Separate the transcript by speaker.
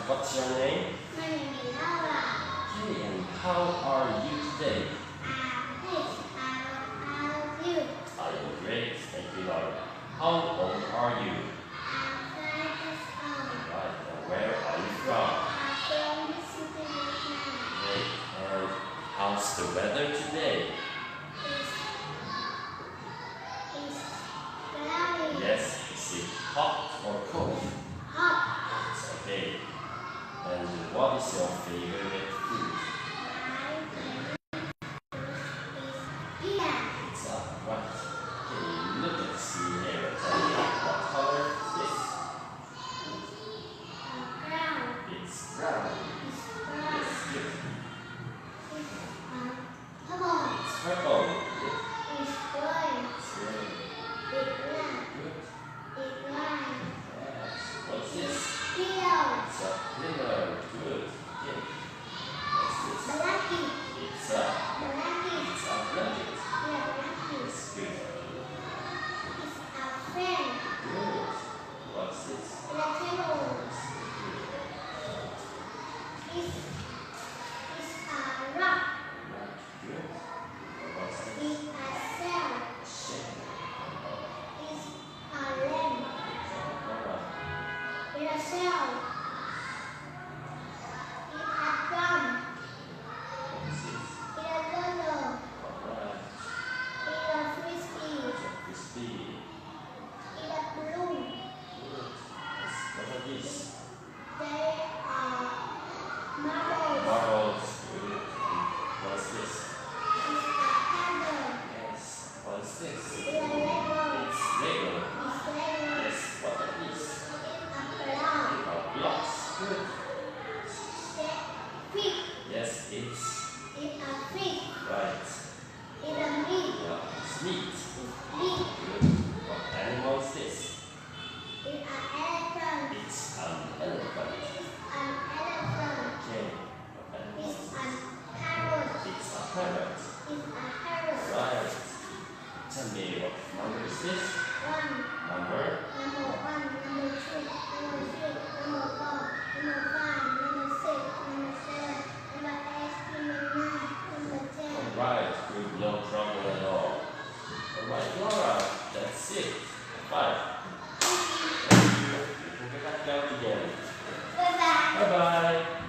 Speaker 1: What's your name?
Speaker 2: My name is Laura.
Speaker 1: Okay, and how are you today?
Speaker 2: Good. How are you?
Speaker 1: I am great, thank you, Laura. How old are you?
Speaker 2: I'm 5 years old.
Speaker 1: Right, and where are you from?
Speaker 2: I'm from the city of Vietnam.
Speaker 1: Great, and how's the weather today?
Speaker 2: It's cloudy.
Speaker 1: Yes, is it hot or cold?
Speaker 2: Hot.
Speaker 1: It's okay. And what is your favorite food?
Speaker 2: My favorite is pizza.
Speaker 1: Pizza, right. Okay, look and see here. Tell me, what color is this?
Speaker 2: Brown.
Speaker 1: It's brown.
Speaker 2: It's brown.
Speaker 1: Yes, good.
Speaker 2: It's purple.
Speaker 1: It's purple. Good.
Speaker 2: It's gray.
Speaker 1: It's green.
Speaker 2: It's black.
Speaker 1: Good.
Speaker 2: It's white.
Speaker 1: Yes. What's this?
Speaker 2: Yellow.
Speaker 1: It's a pillow. Good. Okay. What's this?
Speaker 2: Blanket.
Speaker 1: It's a
Speaker 2: Blanket.
Speaker 1: blanket.
Speaker 2: Yeah, blanket.
Speaker 1: It's good.
Speaker 2: It's a fan.
Speaker 1: Good. What's this?
Speaker 2: The table. It's a rock.
Speaker 1: Right. Good. What's this?
Speaker 2: It's a cell.
Speaker 1: Shape.
Speaker 2: It's a lamp.
Speaker 1: Alright.
Speaker 2: It's a cell. It's a drum.
Speaker 1: What's this?
Speaker 2: It's a dodo.
Speaker 1: Alright.
Speaker 2: It's a frisbee.
Speaker 1: It's a crispy.
Speaker 2: It's a balloon.
Speaker 1: Good. Yes. What are these?
Speaker 2: They are marbles.
Speaker 1: Marbles. Good. What's this?
Speaker 2: It's a candle.
Speaker 1: Yes. What's this?
Speaker 2: It's a Lego.
Speaker 1: It's Lego.
Speaker 2: It's Lego.
Speaker 1: Yes. What are these?
Speaker 2: It's a block.
Speaker 1: They are blocks. Good.
Speaker 2: Pig.
Speaker 1: Yes, it's
Speaker 2: It's a pig.
Speaker 1: right.
Speaker 2: It's a meat.
Speaker 1: Yeah, it's meat.
Speaker 2: It's meat.
Speaker 1: Good. What animal is this?
Speaker 2: It's an elephant.
Speaker 1: It's an elephant.
Speaker 2: It's an elephant.
Speaker 1: Okay. What animal
Speaker 2: It's
Speaker 1: is
Speaker 2: a
Speaker 1: this?
Speaker 2: parrot.
Speaker 1: It's a parrot.
Speaker 2: It's a parrot.
Speaker 1: Right. Tell me what number is this?
Speaker 2: One.
Speaker 1: Number?
Speaker 2: Number one. Number two. Number three. Number four. Number five. Number six. Number seven. Number eight. Number nine. Number 10.
Speaker 1: Alright, good, no trouble at all. Alright, Laura, that's it. Bye. Thank you. You can get back down again.
Speaker 2: Bye bye.
Speaker 1: Bye bye.